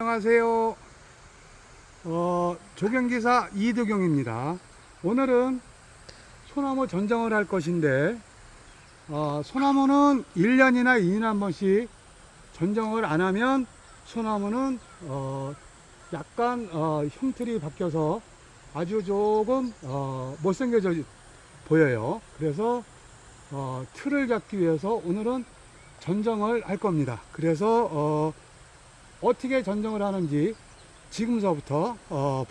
안녕하세요. 조경기사 이두경입니다. 오늘은 소나무 전정을 할 것인데, 소나무는 1년이나 2년에 한 번씩 전정을 안 하면 소나무는 약간 형틀이 바뀌어서 아주 조금 못생겨져 보여요. 그래서 틀을 잡기 위해서 오늘은 전정을 할 겁니다. 그래서 어떻게 전정을 하는지 지금서부터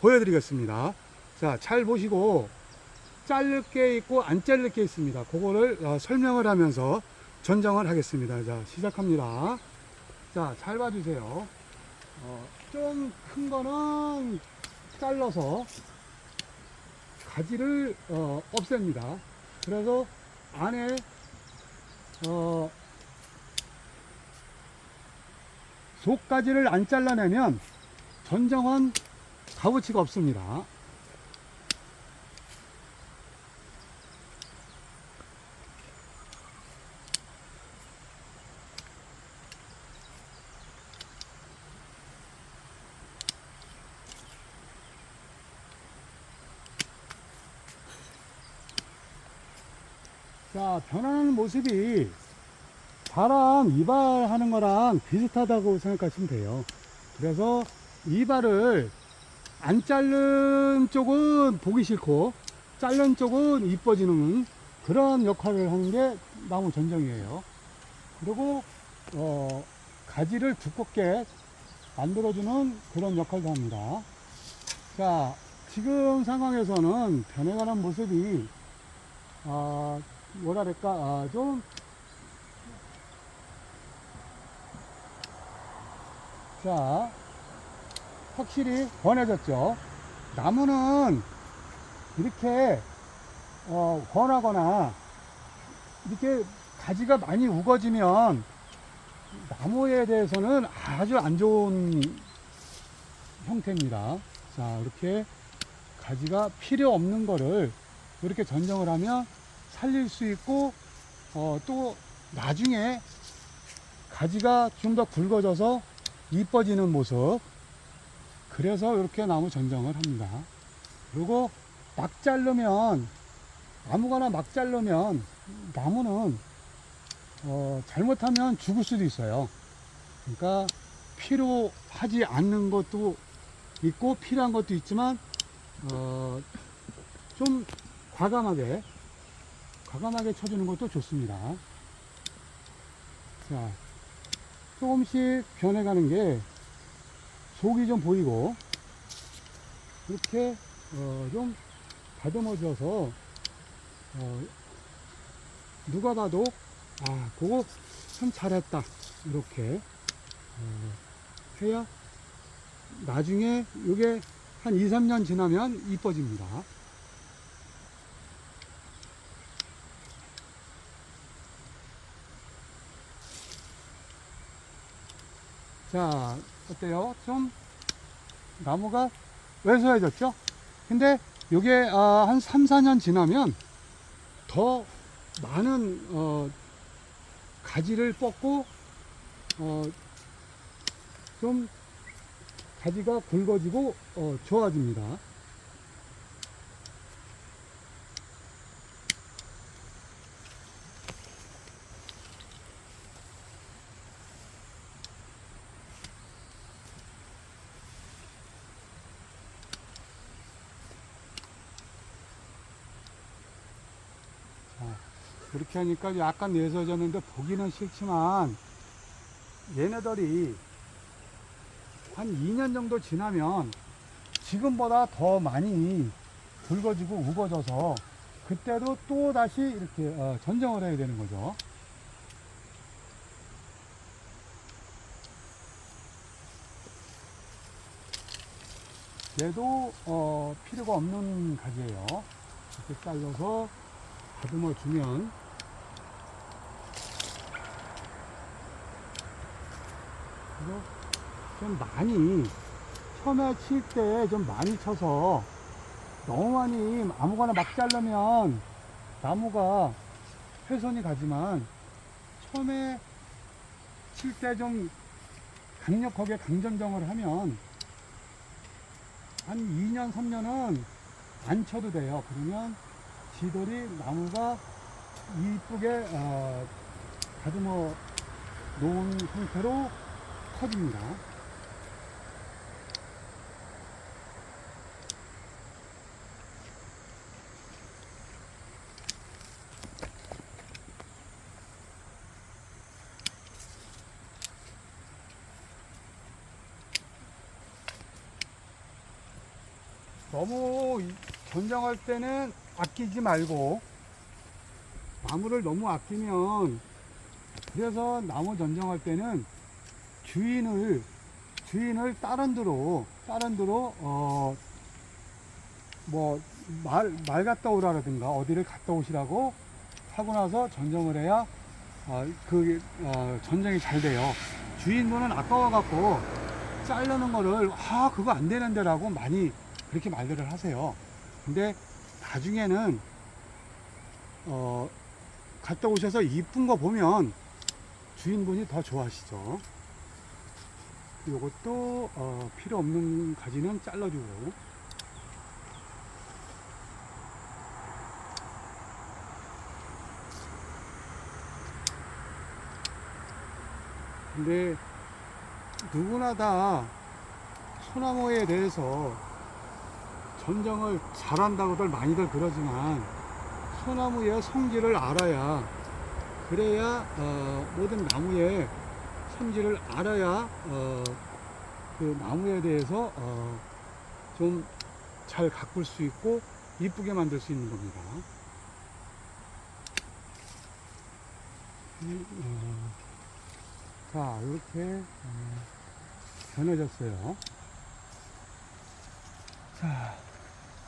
보여드리겠습니다. 자, 잘 보시고 자를 게 있고 안 자를 게 있습니다. 그거를 설명을 하면서 전정을 하겠습니다. 자, 시작합니다. 자, 잘 봐주세요. 좀 큰 거는 잘라서 가지를 없앱니다. 그래서 안에 속가지를 안 잘라내면 전정은 값어치가 없습니다. 자, 변하는 모습이 사람 이발하는 거랑 비슷하다고 생각하시면 돼요. 그래서 이발을 안 자른 쪽은 보기 싫고 자른 쪽은 이뻐지는 그런 역할을 하는 게 나무 전정이에요. 그리고 가지를 두껍게 만들어주는 그런 역할도 합니다. 자, 지금 상황에서는 변해가는 모습이 뭐랄까 좀 자, 확실히 번해졌죠. 나무는 이렇게 번하거나 이렇게 가지가 많이 우거지면 나무에 대해서는 아주 안 좋은 형태입니다. 자, 이렇게 가지가 필요 없는 거를 이렇게 전정을 하면 살릴 수 있고 또 나중에 가지가 좀 더 굵어져서 이뻐지는 모습. 그래서 이렇게 나무 전정을 합니다. 그리고 막 자르면 아무거나 막 자르면 나무는 잘못하면 죽을 수도 있어요. 그러니까 필요하지 않는 것도 있고 필요한 것도 있지만 좀 과감하게 쳐주는 것도 좋습니다. 자, 조금씩 변해가는 게 속이 좀 보이고 이렇게 좀 다듬어줘서 누가 봐도 그거 참 잘했다 이렇게 해야 나중에 이게 한 2, 3년 지나면 이뻐집니다. 자, 어때요? 좀 나무가 왜소해졌죠? 근데 이게 한 3, 4년 지나면 더 많은 가지를 뻗고 좀 가지가 굵어지고 좋아집니다. 그렇게 하니까 약간 내서졌는데 보기는 싫지만 얘네들이 한 2년 정도 지나면 지금보다 더 많이 굵어지고 우거져서 그때도 또 다시 이렇게 전정을 해야 되는 거죠. 얘도 필요가 없는 가지예요. 이렇게 잘라서 다듬어 주면 좀 많이 처음에 칠 때 좀 많이 쳐서 너무 많이 아무거나 막 자르면 나무가 훼손이 가지만 처음에 칠 때 좀 강력하게 강전정을 하면 한 2년 3년은 안 쳐도 돼요. 그러면 지돌이 나무가 이쁘게 다듬어 놓은 상태로 커집니다. 너무 전정할 때는 아끼지 말고, 나무를 너무 아끼면, 그래서 나무 전정할 때는 주인을 다른 데로 말 갔다 오라든가 어디를 갔다 오시라고 하고 나서 전정을 해야 전정이 잘 돼요. 주인분은 아까워 갖고 자르는 거를 그거 안 되는데 라고 많이 그렇게 말들을 하세요. 근데 나중에는 갔다 오셔서 이쁜 거 보면 주인분이 더 좋아하시죠. 요것도 필요 없는 가지는 잘라주고, 근데 누구나 다 소나무에 대해서 전정을 잘한다고들 많이들 그러지만, 소나무의 성질을 알아야, 그래야 모든 나무의 성질을 알아야 그 나무에 대해서 좀 잘 가꿀 수 있고 이쁘게 만들 수 있는 겁니다. 자, 이렇게 변해졌어요. 자,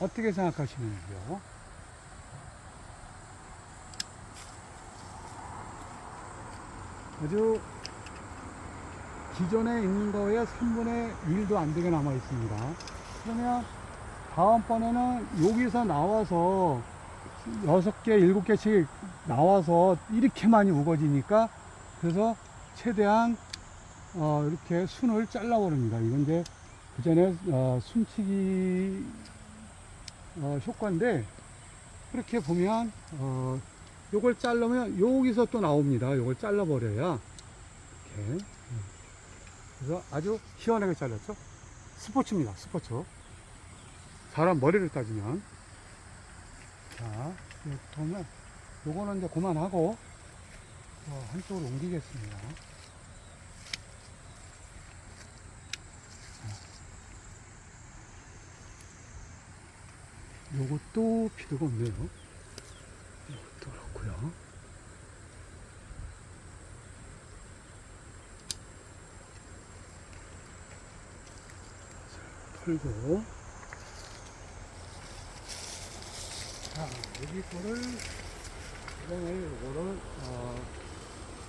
어떻게 생각하시는지요? 아주 기존에 있는 거에 3분의 1도 안 되게 남아 있습니다. 그러면 다음번에는 여기서 나와서 6개, 7개씩 나와서 이렇게 많이 우거지니까, 그래서 최대한 이렇게 순을 잘라 버립니다. 이건 이제 그 전에 순치기 효과인데, 그렇게 보면 요걸 자르면 여기서 또 나옵니다. 요걸 잘라 버려야 이렇게. 그래서 아주 시원하게 잘랐죠. 스포츠입니다. 스포츠. 사람 머리를 따지면. 자, 이렇게 보면 요거는 이제 그만하고 한쪽으로 옮기겠습니다. 요것도 필요가 없네요. 이것도 그렇고요. 털고, 자, 여기 거를 요거를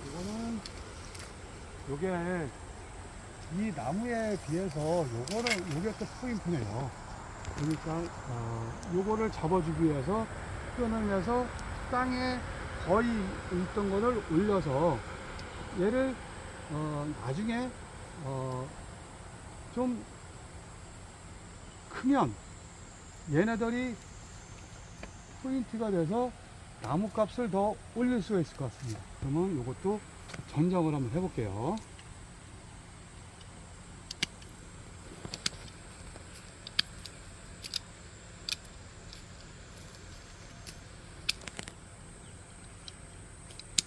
이거는 요게 이 나무에 비해서 요게 또 포인트네요. 그러니까 요거를 잡아주기 위해서 끈을 내서 땅에 거의 있던 거를 올려서 얘를 나중에 좀 크면 얘네들이 포인트가 돼서 나무 값을 더 올릴 수가 있을 것 같습니다. 그러면 요것도 전정을 한번 해볼게요.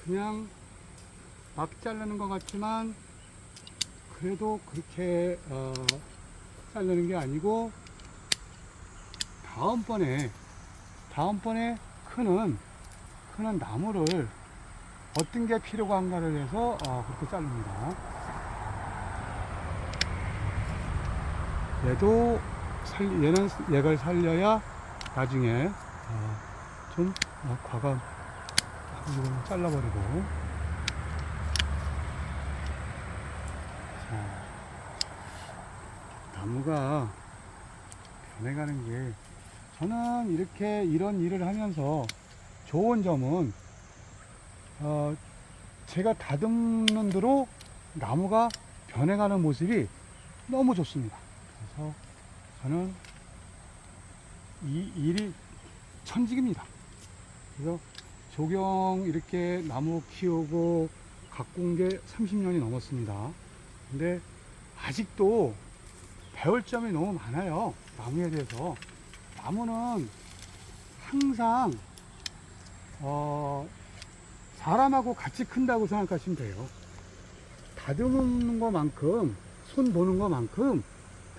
그냥 막 자르는 것 같지만 그래도 그렇게 자르는 게 아니고, 다음번에 크는 나무를 어떤 게 필요가 한가를 해서 그렇게 자릅니다. 얘는 얘를 살려야 나중에 좀 과감 이거는 잘라버리고. 자, 나무가 변해가는 게, 저는 이런 일을 하면서 좋은 점은 제가 다듬는 대로 나무가 변해가는 모습이 너무 좋습니다. 그래서 저는 이 일이 천직입니다. 그래서 조경 이렇게 나무 키우고 가꾼 게 30년이 넘었습니다. 근데 아직도 배울 점이 너무 많아요. 나무에 대해서. 나무는 항상 사람하고 같이 큰다고 생각하시면 돼요. 다듬는 것만큼, 손 보는 것만큼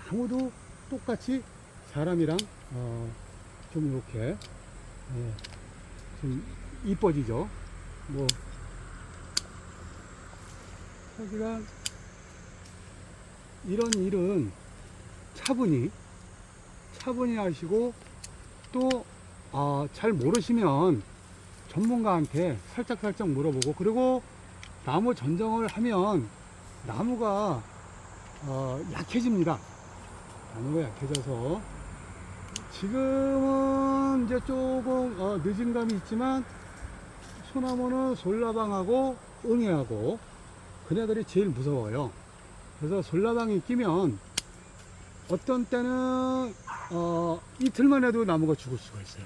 나무도 똑같이 사람이랑 좀 이렇게 좀 이뻐지죠. 뭐 하지만 이런 일은 차분히 하시고, 또 잘 모르시면 전문가한테 살짝 물어보고, 그리고 나무 전정을 하면 나무가 약해집니다. 나무가 약해져서 지금은 이제 조금 늦은 감이 있지만, 소나무는 솔라방하고 응애하고 그네들이 제일 무서워요. 그래서 솔라방이 끼면 어떤 때는 이틀만 해도 나무가 죽을 수가 있어요.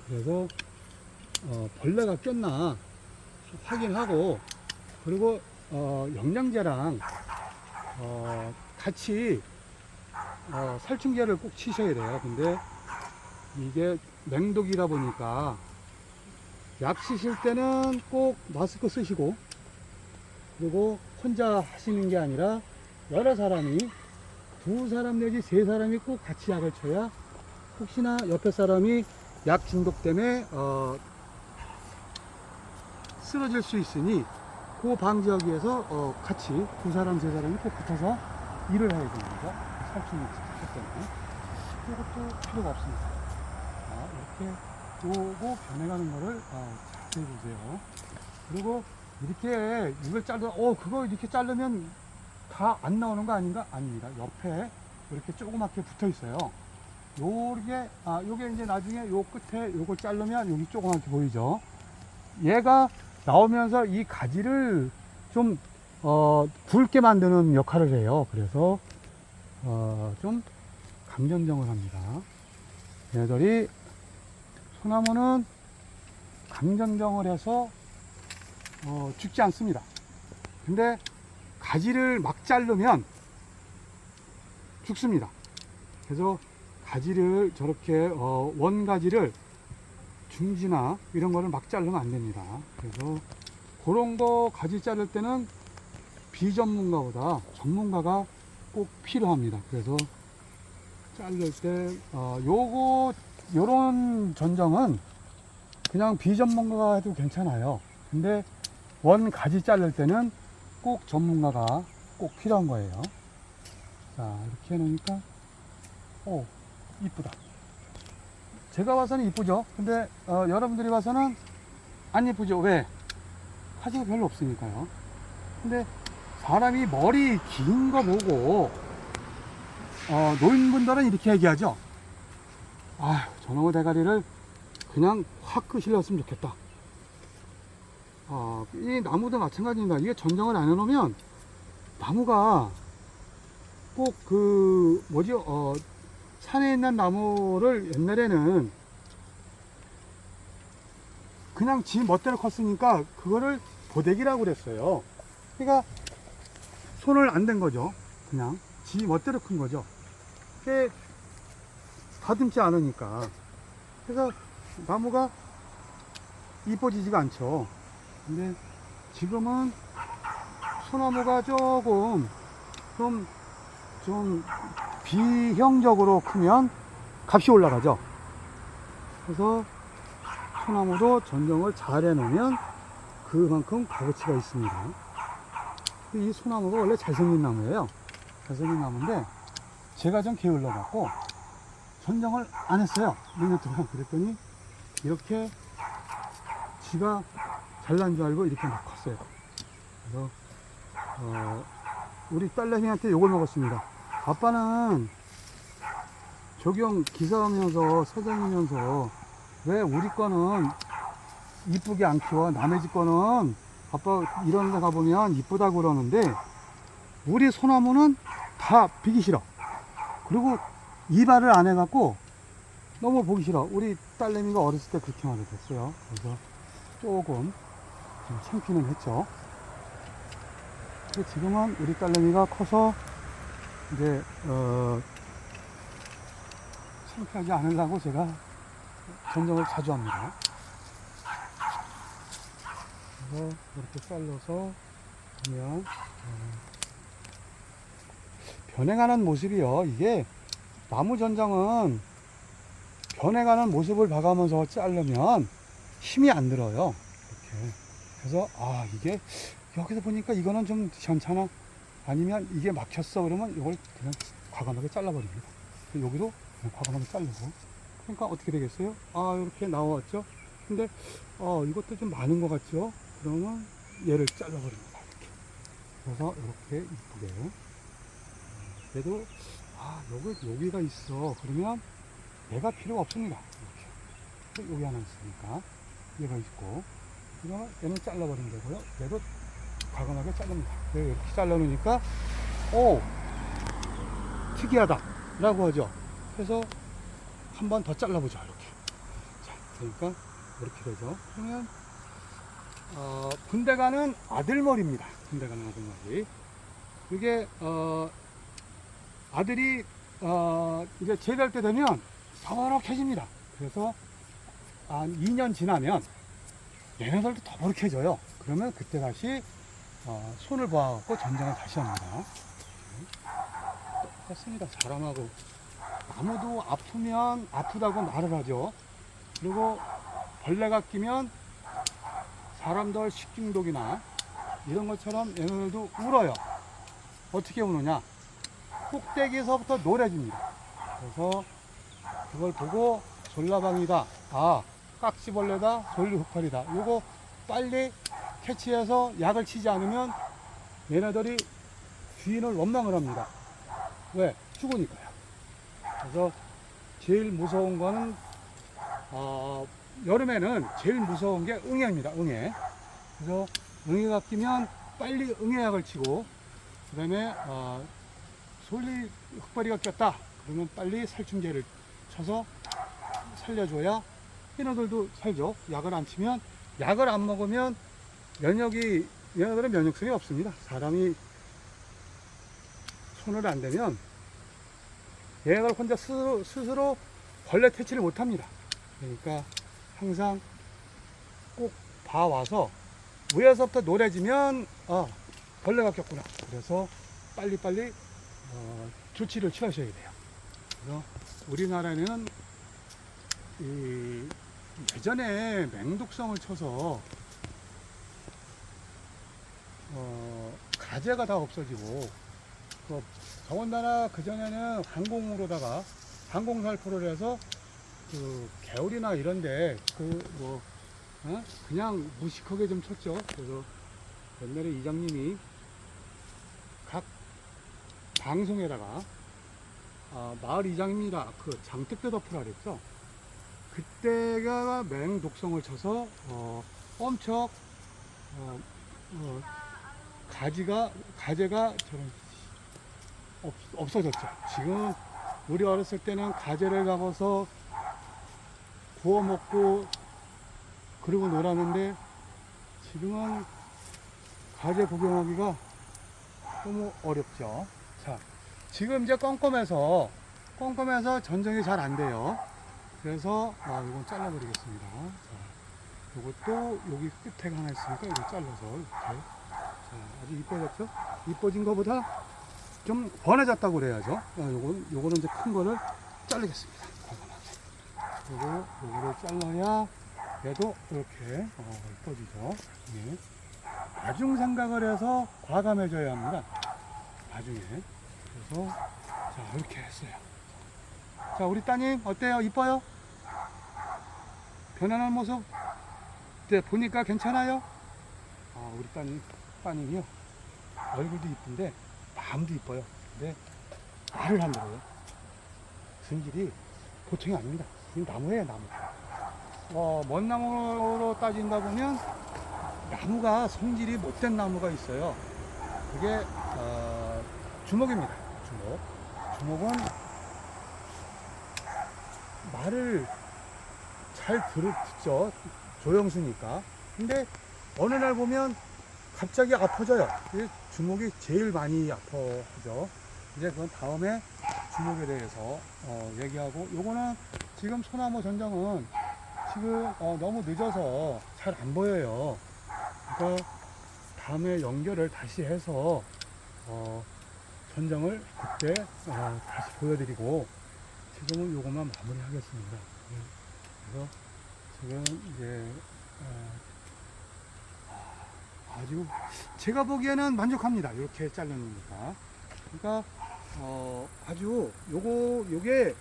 그래서 벌레가 꼈나 확인하고, 그리고 영양제랑 같이 살충제를 꼭 치셔야 돼요. 근데 이게 맹독이다 보니까 약 치실 때는 꼭 마스크 쓰시고, 그리고 혼자 하시는 게 아니라 여러 사람이, 2사람 내지 3사람이 꼭 같이 약을 쳐야 혹시나 옆에 사람이 약 중독 때문에 쓰러질 수 있으니, 그 방지하기 위해서 같이 2사람 3사람이 꼭 붙어서 일을 해야 되는 거죠. 살충이 있기 때문에. 이것도 필요가 없습니다. 이렇게 요거 변해가는 거를 자세히 보세요. 그리고 이렇게 이걸 그거 이렇게 자르면 다 안 나오는 거 아닌가? 아닙니다. 옆에 이렇게 조그맣게 붙어 있어요. 요게 이제 나중에 요 끝에 요걸 자르면 여기 조그맣게 보이죠? 얘가 나오면서 이 가지를 좀 굵게 만드는 역할을 해요. 그래서 좀 감전정을 합니다. 얘들이, 소나무는 감전정을 해서 죽지 않습니다. 근데 가지를 막 자르면 죽습니다. 그래서 가지를 저렇게 원가지를, 중지나 이런 거를 막 자르면 안 됩니다. 그래서 그런 거 가지 자를 때는 비전문가보다 전문가가 꼭 필요합니다. 그래서 자를 때 요런 전정은 그냥 비전문가가 해도 괜찮아요. 근데 원 가지 자를 때는 꼭 전문가가 꼭 필요한 거예요. 자, 이렇게 해놓으니까 이쁘다. 제가 봐서는 이쁘죠. 근데 여러분들이 봐서는 안 이쁘죠. 왜? 화제가 별로 없으니까요. 근데 사람이 머리 긴 거 보고 노인분들은 이렇게 얘기하죠. 저놈의 대가리를 그냥 확 끄실렀으면 좋겠다. 이 나무도 마찬가지입니다. 이게 전정을 안 해놓으면 나무가 꼭 산에 있는 나무를 옛날에는 그냥 지 멋대로 컸으니까 그거를 고데기라고 그랬어요. 그러니까 손을 안 댄 거죠. 그냥 지 멋대로 큰 거죠. 그게 다듬지 않으니까. 그래서 나무가 이뻐지지가 않죠. 근데 지금은 소나무가 조금 좀 비형적으로 크면 값이 올라가죠. 그래서 소나무도 전정을 잘 해놓으면 그만큼 값어치가 있습니다. 이 소나무가 원래 잘생긴 나무예요. 잘생긴 나무인데 제가 좀 게을러 갖고 전정을 안 했어요. 몇 년 동안. 그랬더니 이렇게 지가 잘난 줄 알고 이렇게 막 컸어요. 그래서 우리 딸내미한테 욕을 먹었습니다. 아빠는 조경 기사하면서 사장이면서 왜 우리 거는 이쁘게 안 키워? 남의 집 거는 아빠 이런 데 가보면 이쁘다고 그러는데 우리 소나무는 다 비기 싫어. 그리고 이발을 안 해갖고 너무 보기 싫어. 우리 딸내미가 어렸을 때 그렇게 많이 됐어요. 그래서 조금 좀 창피는 했죠. 근데 지금은 우리 딸내미가 커서 이제 창피하지 않으려고 제가 전정을 자주 합니다. 그래서 이렇게 잘라서 보면 변해가는 모습이요. 이게 나무 전장은 변해가는 모습을 봐가면서 자르면 힘이 안 들어요. 이렇게. 그래서 이게 여기서 보니까 이거는 좀 괜찮아. 아니면 이게 막혔어. 그러면 이걸 그냥 과감하게 잘라버립니다. 여기도 그냥 과감하게 자르고. 그러니까 어떻게 되겠어요? 이렇게 나왔죠. 근데 이것도 좀 많은 것 같죠. 그러면 얘를 잘라버립니다. 이렇게. 그래서 이렇게 이쁘게. 그래도 여기가 있어. 그러면 얘가 필요가 없습니다. 이렇게. 여기 하나 있으니까 얘가 있고, 그러면 얘는 잘라버리면 되고요. 얘도 과감하게 자릅니다. 이렇게 잘라놓으니까 특이하다 라고 하죠. 그래서 한 번 더 잘라보죠. 이렇게. 자, 그러니까 이렇게 되죠. 그러면 군대 가는 아들머리입니다. 군대 가는 아들머리. 이게 아들이 이제 제대할 때 되면 더럽해집니다. 그래서 한 2년 지나면 얘네들도 더럽해져요. 그러면 그때 다시 손을 봐갖고 전쟁을 다시 합니다. 똑같습니다. 사람하고 나무도 아프면 아프다고 말을 하죠. 그리고 벌레가 끼면 사람들 식중독이나 이런 것처럼 얘네들도 울어요. 어떻게 우느냐? 꼭대기에서부터 노래집니다. 그래서 그걸 보고 졸라방이다, 깍지벌레다, 전류흑팔이다, 요거 빨리 캐치해서 약을 치지 않으면 얘네들이 주인을 원망을 합니다. 왜? 죽으니까요. 그래서 제일 무서운 거는 여름에는 제일 무서운 게 응애입니다. 응애. 그래서 응애가 끼면 빨리 응애약을 치고, 그 다음에 솔리 흑발이가 꼈다 그러면 빨리 살충제를 쳐서 살려줘야 얘네들도 살죠. 약을 안 치면, 약을 안 먹으면 얘네들은 면역성이 없습니다. 사람이 손을 안 대면 얘네들 혼자 스스로 벌레 퇴치를 못 합니다. 그러니까 항상 꼭 봐와서 위에서부터 노래지면 벌레가 꼈구나. 그래서 빨리빨리 조치를 취하셔야 돼요. 그래서 우리나라는 예전에 맹독성을 쳐서 가재가 다 없어지고, 더군다나 그전에는 항공으로다가 항공살포를 해서 개울이나 이런데 그냥 무식하게 좀 쳤죠. 그래서 옛날에 이장님이 각 방송에다가 마을 이장입니다. 그 장택대 덮으라 그랬죠. 그때가 맹독성을 쳐서 엄청 가재가 저런 없어졌죠. 지금 우리 어렸을 때는 가재를 잡아서 구워 먹고 그러고 놀았는데, 지금은 가재 구경하기가 너무 어렵죠. 자, 지금 이제 껌껌해서 전쟁이 잘 안 돼요. 그래서 이건 잘라버리겠습니다. 자, 이것도 여기 끝에 하나 있으니까 이거 잘라서 이렇게. 자, 아주 이뻐졌죠? 이뻐진 것보다 좀 번해졌다고 그래야죠. 요거는 이제 큰 거를 자르겠습니다. 요거를 잘라야 얘도 이렇게 이뻐지죠. 네. 나중 생각을 해서 과감해져야 합니다. 나중에. 그래서 자, 이렇게 했어요. 자, 우리 따님 어때요? 이뻐요? 변하는 모습 보니까 괜찮아요? 우리 따님이요. 얼굴도 이쁜데 마음도 이뻐요. 근데 말을 안 들어요. 성질이 보통이 아닙니다. 이 나무예요, 나무. 먼 나무로 따진다 보면 나무가 성질이 못된 나무가 있어요. 그게 주목입니다. 주목. 주목은 말을 잘 듣죠. 조영수니까. 근데 어느 날 보면 갑자기 아파져요. 주목이 제일 많이 아파하죠. 이제 그건 다음에 주목에 대해서 얘기하고, 요거는 지금 소나무 전정은 지금 너무 늦어서 잘 안 보여요. 그러니까 다음에 연결을 다시 해서 전정을 그때 다시 보여드리고, 지금은 요것만 마무리 하겠습니다. 그래서 지금 이제 아주 제가 보기에는 만족합니다. 이렇게 자르니까. 그러니까 아주 요게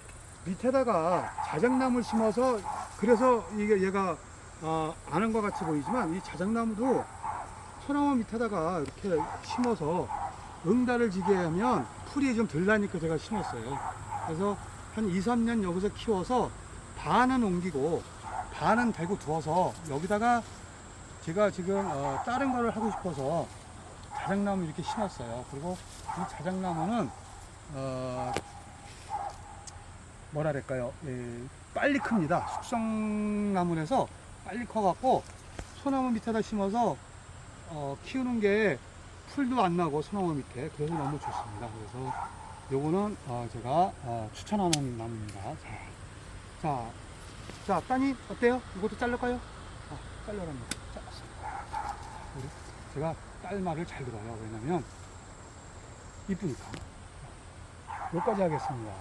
밑에다가 자작나무를 심어서, 그래서 이게 얘가 아는 것 같이 보이지만, 이 자작나무도 소나무 밑에다가 이렇게 심어서 응달을 지게 하면 풀이 좀 덜 나니까 제가 심었어요. 그래서 한 2, 3년 여기서 키워서 반은 옮기고 반은 대고 두어서 여기다가 제가 지금 다른 거를 하고 싶어서 자작나무 이렇게 심었어요. 그리고 이 자작나무는 뭐라 그럴까요? 빨리 큽니다. 숙성나무라서 빨리 커갖고 소나무 밑에다 심어서 키우는 게 풀도 안 나고 소나무 밑에, 그래서 너무 좋습니다. 그래서 요거는 제가 추천하는 나무입니다. 자, 따님 어때요? 이것도 자를까요? 잘라랍니다. 잘랐어요. 제가 딸 말을 잘 들어요. 왜냐면 이쁘니까. 여기까지 하겠습니다.